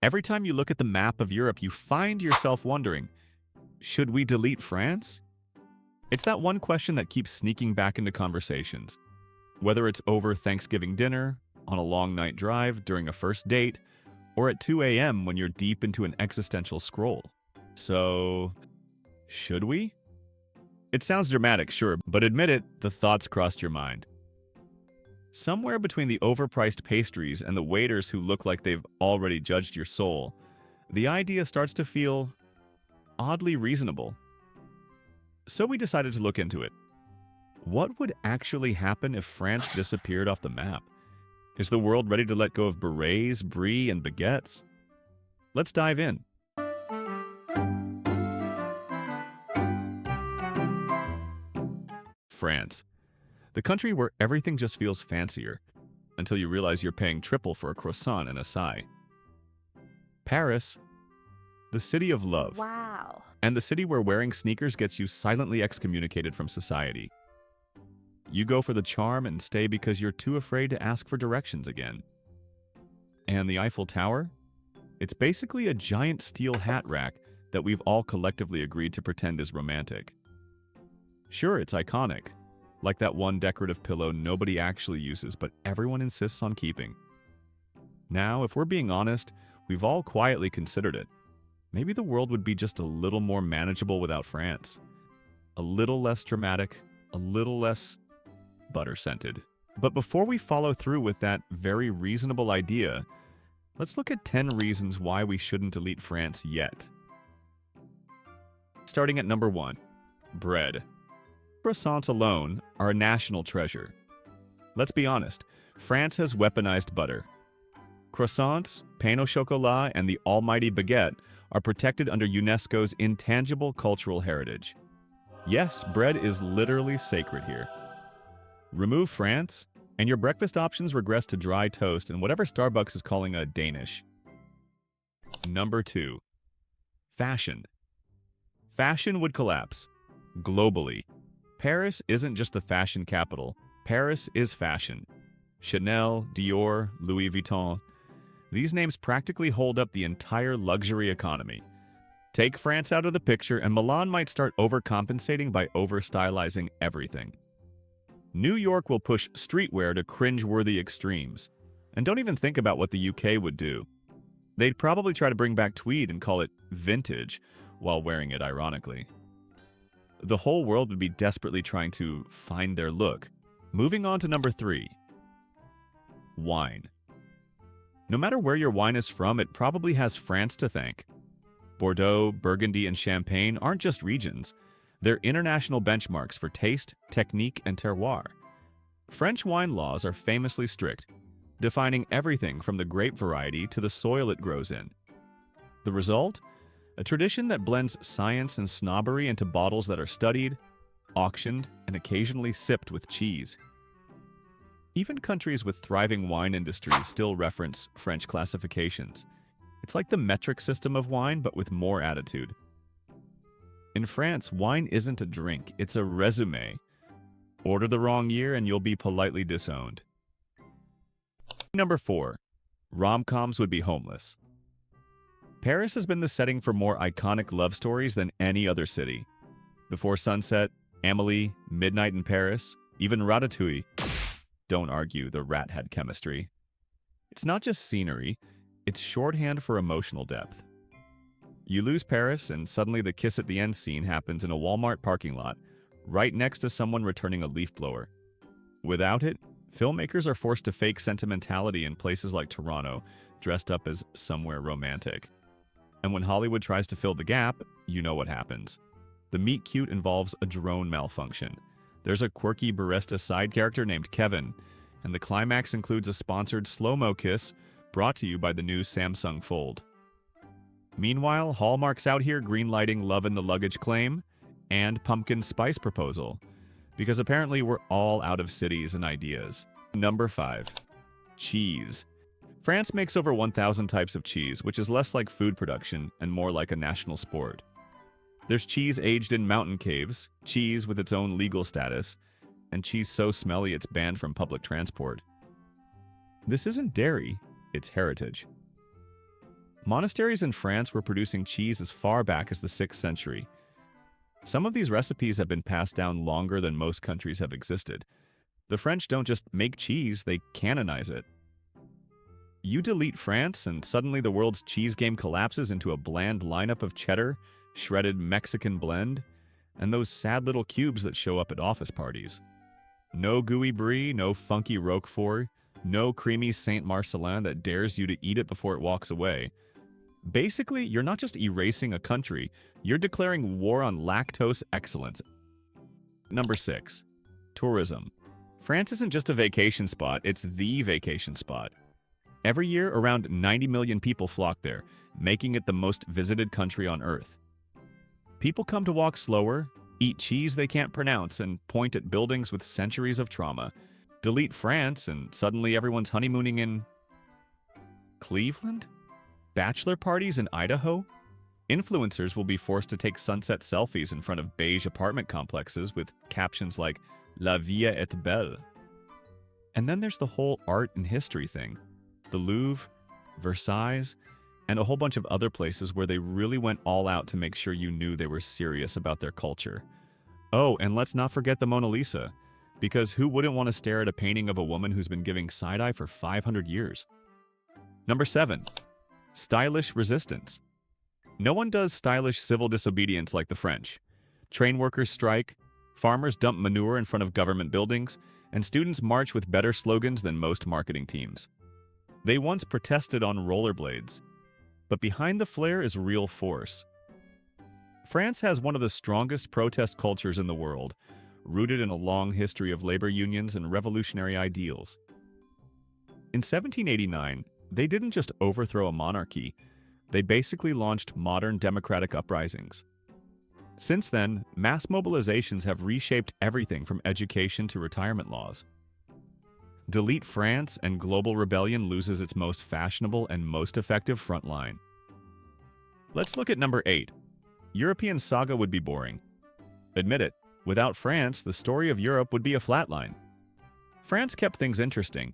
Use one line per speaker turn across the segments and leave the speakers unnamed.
Every time you look at the map of Europe, you find yourself wondering, should we delete France? It's that one question that keeps sneaking back into conversations. Whether it's over Thanksgiving dinner, on a long night drive, during a first date, or at 2 a.m. when you're deep into an existential scroll. So, should we? It sounds dramatic, sure, but admit it, the thoughts crossed your mind. Somewhere between the overpriced pastries and the waiters who look like they've already judged your soul, the idea starts to feel oddly reasonable. So we decided to look into it. What would actually happen if France disappeared off the map? Is the world ready to let go of berets, brie, and baguettes? Let's dive in. France. The country where everything just feels fancier, until you realize you're paying triple for a croissant and a sigh. Paris. The city of love.
Wow.
And the city where wearing sneakers gets you silently excommunicated from society. You go for the charm and stay because you're too afraid to ask for directions again. And the Eiffel Tower? It's basically a giant steel hat rack that we've all collectively agreed to pretend is romantic. Sure, it's iconic, like that one decorative pillow nobody actually uses but everyone insists on keeping. Now, if we're being honest, we've all quietly considered it. Maybe the world would be just a little more manageable without France. A little less dramatic, a little less butter-scented. But before we follow through with that very reasonable idea, let's look at 10 reasons why we shouldn't delete France yet. Starting at number 1, bread. Croissants alone are a national treasure. Let's be honest, France has weaponized butter. Croissants, pain au chocolat, and the almighty baguette are protected under UNESCO's intangible cultural heritage. Yes, bread is literally sacred here. Remove France, and your breakfast options regress to dry toast and whatever Starbucks is calling a Danish. Number 2. Fashion. Fashion would collapse. Globally. Paris isn't just the fashion capital. Paris is fashion. Chanel, Dior, Louis Vuitton. These names practically hold up the entire luxury economy. Take France out of the picture and Milan might start overcompensating by over-stylizing everything. New York will push streetwear to cringe-worthy extremes. And don't even think about what the UK would do. They'd probably try to bring back tweed and call it vintage, while wearing it ironically. The whole world would be desperately trying to find their look. Moving on to number 3. Wine. No matter where your wine is from, it probably has France to thank. Bordeaux, Burgundy, and Champagne aren't just regions. They're international benchmarks for taste, technique, and terroir. French wine laws are famously strict, defining everything from the grape variety to the soil it grows in. The result? A tradition that blends science and snobbery into bottles that are studied, auctioned, and occasionally sipped with cheese. Even countries with thriving wine industries still reference French classifications. It's like the metric system of wine, but with more attitude. In France, wine isn't a drink, it's a resume. Order the wrong year and you'll be politely disowned. Number 4. Rom-coms would be homeless. Paris has been the setting for more iconic love stories than any other city. Before Sunset, Amélie, Midnight in Paris, even Ratatouille. Don't argue, the rat had chemistry. It's not just scenery, it's shorthand for emotional depth. You lose Paris, and suddenly the kiss at the end scene happens in a Walmart parking lot, right next to someone returning a leaf blower. Without it, filmmakers are forced to fake sentimentality in places like Toronto, dressed up as somewhere romantic. And when Hollywood tries to fill the gap, you know what happens. The meet-cute involves a drone malfunction. There's a quirky barista side character named Kevin, and the climax includes a sponsored slow-mo kiss brought to you by the new Samsung Fold. Meanwhile, Hallmark's out here greenlighting Love in the Luggage claim and pumpkin spice proposal, because apparently we're all out of cities and ideas. Number 5. Cheese. France makes over 1,000 types of cheese, which is less like food production and more like a national sport. There's cheese aged in mountain caves, cheese with its own legal status, and cheese so smelly it's banned from public transport. This isn't dairy, it's heritage. Monasteries in France were producing cheese as far back as the 6th century. Some of these recipes have been passed down longer than most countries have existed. The French don't just make cheese, they canonize it. You delete France, and suddenly the world's cheese game collapses into a bland lineup of cheddar, shredded Mexican blend, and those sad little cubes that show up at office parties. No gooey brie, no funky Roquefort, no creamy Saint Marcelin that dares you to eat it before it walks away. Basically, you're not just erasing a country, you're declaring war on lactose excellence. Number 6. Tourism. France isn't just a vacation spot, it's the vacation spot. Every year, around 90 million people flock there, making it the most visited country on Earth. People come to walk slower, eat cheese they can't pronounce, and point at buildings with centuries of trauma. Delete France, and suddenly everyone's honeymooning in Cleveland? Bachelor parties in Idaho? Influencers will be forced to take sunset selfies in front of beige apartment complexes with captions like La vie est belle. And then there's the whole art and history thing. The Louvre, Versailles, and a whole bunch of other places where they really went all out to make sure you knew they were serious about their culture. Oh, and let's not forget the Mona Lisa, because who wouldn't want to stare at a painting of a woman who's been giving side-eye for 500 years? Number 7. Stylish resistance. No one does stylish civil disobedience like the French. Train workers strike, farmers dump manure in front of government buildings, and students march with better slogans than most marketing teams. They once protested on rollerblades, but behind the flair is real force. France has one of the strongest protest cultures in the world, rooted in a long history of labor unions and revolutionary ideals. In 1789, they didn't just overthrow a monarchy, they basically launched modern democratic uprisings. Since then, mass mobilizations have reshaped everything from education to retirement laws. Delete France, and global rebellion loses its most fashionable and most effective front line. Let's look at number 8. European saga would be boring. Admit it, without France, the story of Europe would be a flatline. France kept things interesting.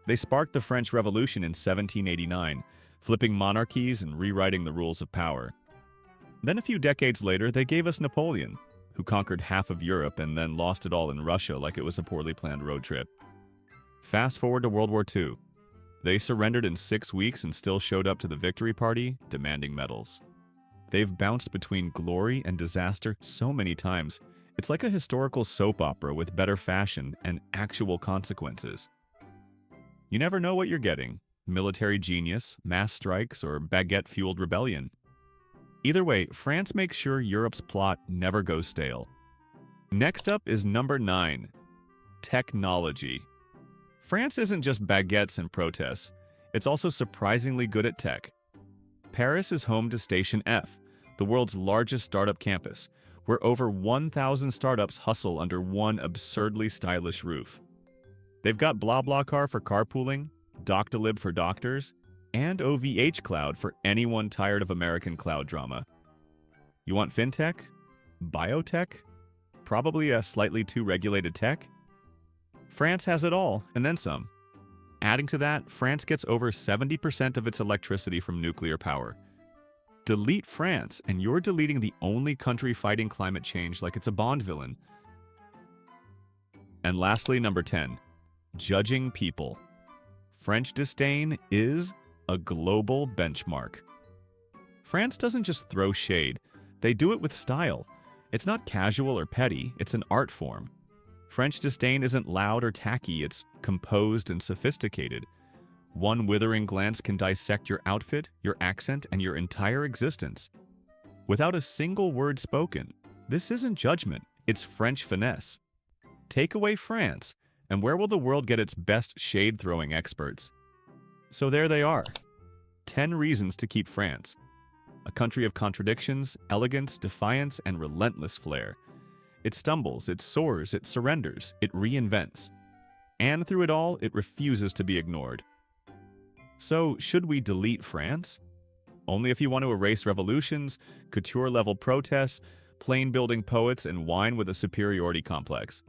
They sparked the French Revolution in 1789, flipping monarchies and rewriting the rules of power. Then a few decades later, they gave us Napoleon, who conquered half of Europe and then lost it all in Russia like it was a poorly planned road trip. Fast forward to World War II. They surrendered in 6 weeks and still showed up to the victory party, demanding medals. They've bounced between glory and disaster so many times, it's like a historical soap opera with better fashion and actual consequences. You never know what you're getting: military genius, mass strikes, or baguette-fueled rebellion. Either way, France makes sure Europe's plot never goes stale. Next up is number 9. Technology. France isn't just baguettes and protests, it's also surprisingly good at tech. Paris is home to Station F, the world's largest startup campus, where over 1,000 startups hustle under one absurdly stylish roof. They've got BlaBlaCar for carpooling, Doctolib for doctors, and OVH Cloud for anyone tired of American cloud drama. You want fintech? Biotech? Probably a slightly too regulated tech? France has it all, and then some. Adding to that, France gets over 70% of its electricity from nuclear power. Delete France, and you're deleting the only country fighting climate change like it's a Bond villain. And lastly, number 10. Judging people. French disdain is a global benchmark. France doesn't just throw shade, they do it with style. It's not casual or petty, it's an art form. French disdain isn't loud or tacky, it's composed and sophisticated. One withering glance can dissect your outfit, your accent, and your entire existence. Without a single word spoken, this isn't judgment, it's French finesse. Take away France, and where will the world get its best shade-throwing experts? So there they are. 10 reasons to keep France. A country of contradictions, elegance, defiance, and relentless flair. It stumbles, it soars, it surrenders, it reinvents. And through it all, it refuses to be ignored. So, should we delete France? Only if you want to erase revolutions, couture-level protests, plane-building poets, and wine with a superiority complex.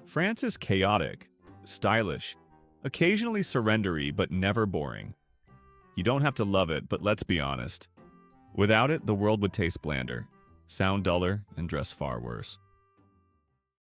France is chaotic, stylish, occasionally surrendery, but never boring. You don't have to love it, but let's be honest. Without it, the world would taste blander, sound duller, and dress far worse.